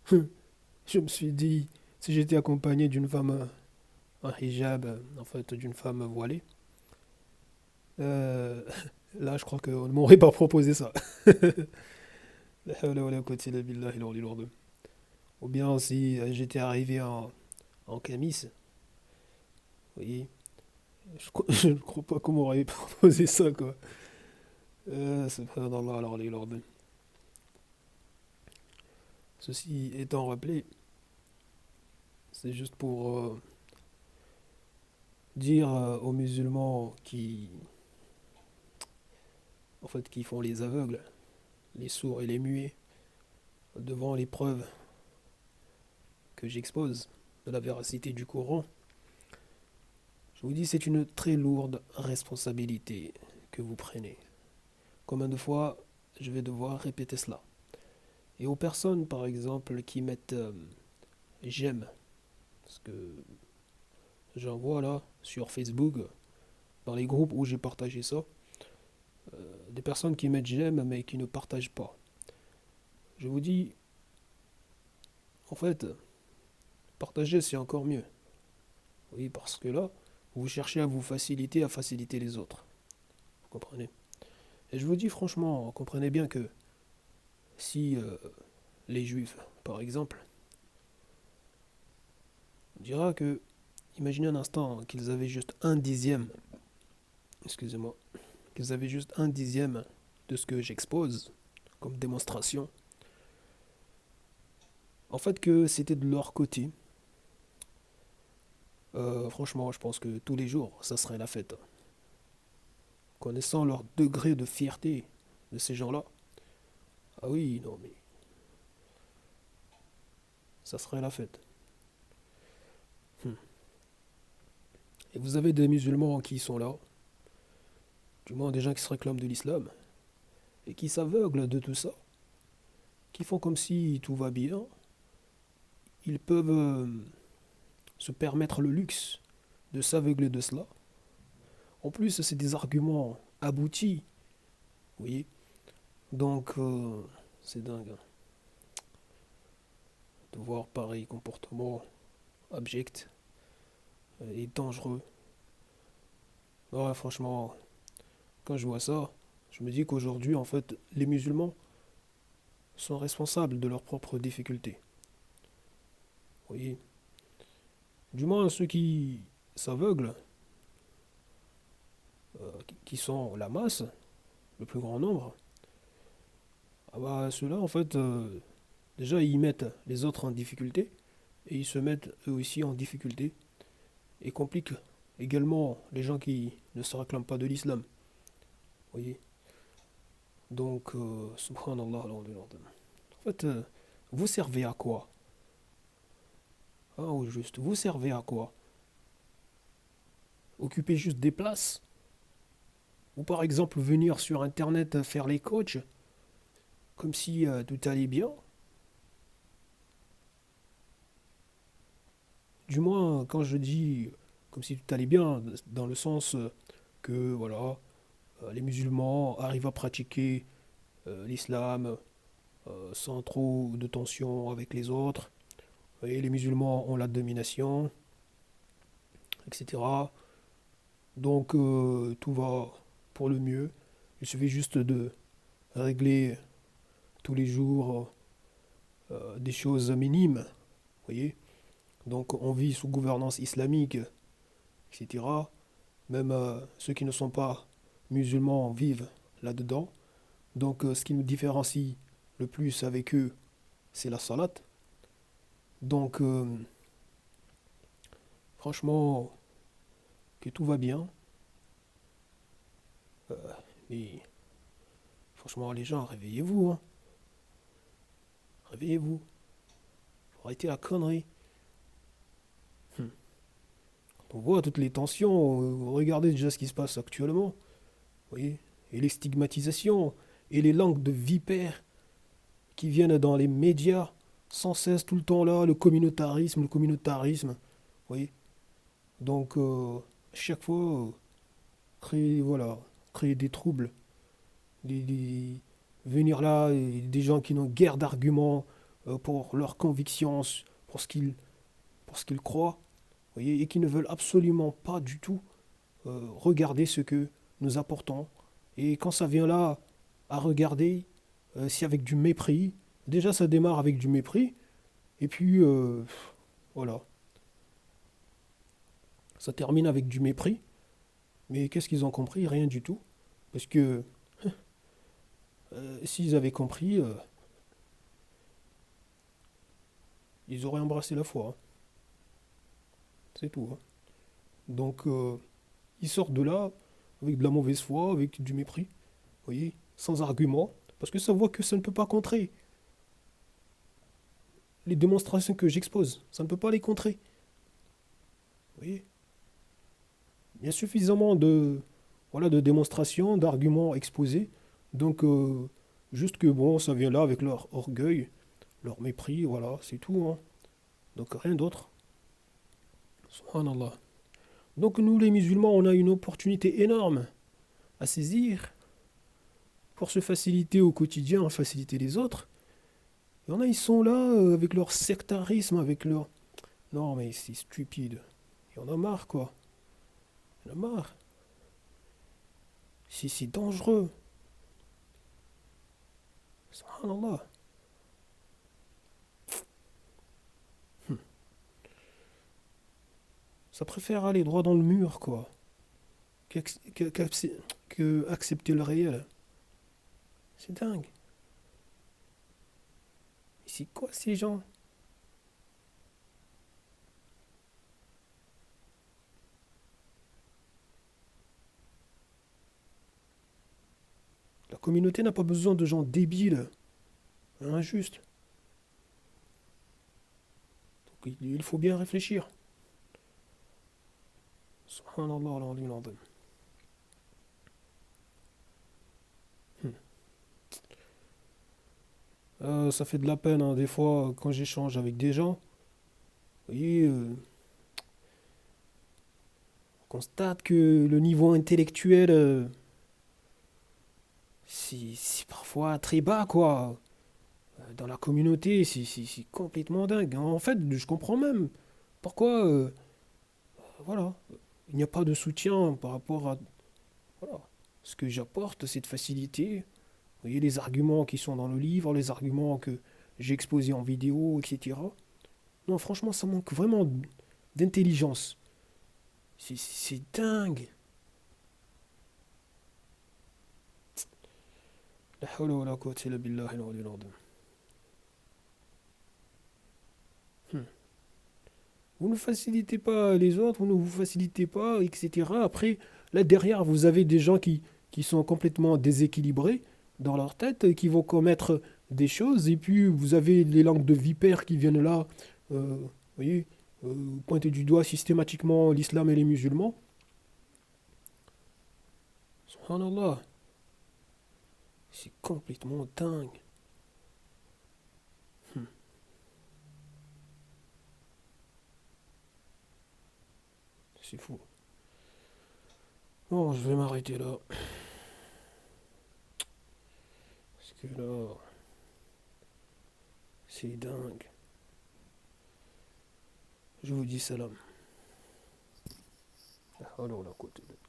Je me suis dit, si j'étais accompagné d'une femme, un hijab, en fait, d'une femme voilée, euh, là, je crois qu'on ne m'aurait pas proposé ça. La hawla wa la quwwata illa billahi al-aliyyil azim. Ou bien si j'étais arrivé en camis, vous voyez, je ne crois pas qu'on m'aurait proposé ça, quoi. Subhanallah al-aliyyil azim. Ceci étant rappelé, c'est juste pour dire aux musulmans en fait, qui font les aveugles, les sourds et les muets, devant les preuves que j'expose de la véracité du Coran, je vous dis, c'est une très lourde responsabilité que vous prenez. Combien de fois je vais devoir répéter cela? Et aux personnes, par exemple, qui mettent j'aime, parce que j'en vois là sur Facebook, dans les groupes où j'ai partagé ça, des personnes qui mettent j'aime mais qui ne partagent pas. Je vous dis, en fait, partager c'est encore mieux. Oui, parce que là, vous cherchez à vous faciliter, à faciliter les autres. Vous comprenez? Et je vous dis franchement, comprenez bien que si les juifs, par exemple, on dira que, imaginez un instant qu'ils avaient juste un dixième, excusez-moi, qu'ils avaient juste un dixième de ce que j'expose comme démonstration, en fait que c'était de leur côté, franchement, je pense que tous les jours, ça serait la fête. Connaissant leur degré de fierté de ces gens-là, ah oui, non, mais ça serait la fête. Hmm. Et vous avez des musulmans qui sont là, du moins des gens qui se réclament de l'islam, et qui s'aveuglent de tout ça, qui font comme si tout va bien. Ils peuvent se permettre le luxe de s'aveugler de cela. En plus, c'est des arguments aboutis, vous voyez. Donc, c'est dingue hein, de voir pareil comportement abject et dangereux. Ouais, franchement, quand je vois ça, je me dis qu'aujourd'hui, en fait, les musulmans sont responsables de leurs propres difficultés. Vous voyez. Du moins, ceux qui s'aveuglent, qui sont la masse, le plus grand nombre, ah bah ceux-là, en fait, déjà, ils mettent les autres en difficulté et ils se mettent eux aussi en difficulté et compliquent également les gens qui ne se réclament pas de l'islam. Vous voyez. Donc, subhanallah, en fait, vous servez à quoi? Ah, au juste, vous servez à quoi? Occuper juste des places? Ou par exemple venir sur internet faire les coachs comme si tout allait bien? Du moins, quand je dis comme si tout allait bien, dans le sens que voilà, les musulmans arrivent à pratiquer l'islam sans trop de tension avec les autres, et les musulmans ont la domination, etc. Donc tout va pour le mieux. Il suffit juste de régler tous les jours des choses minimes, vous voyez. Donc on vit sous gouvernance islamique, etc. Même ceux qui ne sont pas musulmans vivent là-dedans. Donc ce qui nous différencie le plus avec eux, c'est la salat. Donc franchement, que tout va bien. Mais franchement, les gens, réveillez-vous, hein. Réveillez-vous. Faut arrêter la connerie. Hmm. On voit toutes les tensions. Regardez déjà ce qui se passe actuellement. Vous voyez. Et les stigmatisations. Et les langues de vipères qui viennent dans les médias sans cesse tout le temps là. Le communautarisme, le communautarisme. Vous voyez. Donc, chaque fois, créer, voilà, créer des troubles. Des- des- venir là, et des gens qui n'ont guère d'arguments pour leurs convictions, pour pour ce qu'ils croient, voyez, et qui ne veulent absolument pas du tout regarder ce que nous apportons. Et quand ça vient là à regarder, c'est avec du mépris. Déjà, ça démarre avec du mépris, et puis voilà, ça termine avec du mépris. Mais qu'est-ce qu'ils ont compris? Rien du tout. Parce que s'ils avaient compris, ils auraient embrassé la foi, hein. C'est tout, hein. Donc, ils sortent de là avec de la mauvaise foi, avec du mépris, vous voyez, sans argument, parce que ça voit que ça ne peut pas contrer les démonstrations que j'expose. Ça ne peut pas les contrer, vous voyez. Il y a suffisamment voilà, de démonstrations, d'arguments exposés. Donc, juste que bon, ça vient là avec leur orgueil, leur mépris, voilà, c'est tout, hein. Donc, rien d'autre. Subhanallah. Donc, nous, les musulmans, on a une opportunité énorme à saisir pour se faciliter au quotidien, faciliter les autres. Il y en a, ils sont là avec leur sectarisme, avec leur... Non, mais c'est stupide. Il y en a marre, quoi. Il y en a marre. C'est dangereux. Subhanallah. Ça préfère aller droit dans le mur, quoi, que accepter le réel. C'est dingue. C'est quoi ces gens? La communauté n'a pas besoin de gens débiles, injustes. Donc il faut bien réfléchir. Subhanallah, al-Aliyyul Azim. Ça fait de la peine, hein, des fois, quand j'échange avec des gens. Vous voyez, on constate que le niveau intellectuel, c'est parfois très bas, quoi. Dans la communauté, c'est complètement dingue. En fait, je comprends même pourquoi, voilà, il n'y a pas de soutien par rapport à, voilà, ce que j'apporte, cette facilité. Vous voyez les arguments qui sont dans le livre, les arguments que j'ai exposés en vidéo, etc. Non, franchement, ça manque vraiment d'intelligence. C'est dingue. La hawla wa la quwwata illa billahi al-aliyyil azim. Hmm. Vous ne facilitez pas les autres, vous ne vous facilitez pas, etc. Après, là derrière, vous avez des gens qui sont complètement déséquilibrés dans leur tête, et qui vont commettre des choses, et puis vous avez les langues de vipères qui viennent là, vous voyez, pointer du doigt systématiquement l'islam et les musulmans. Subhanallah, c'est complètement dingue. Hmm. C'est fou. Bon, je vais m'arrêter là. Parce que là, c'est dingue. Je vous dis salam. La hawla wa la quwwata illa billah.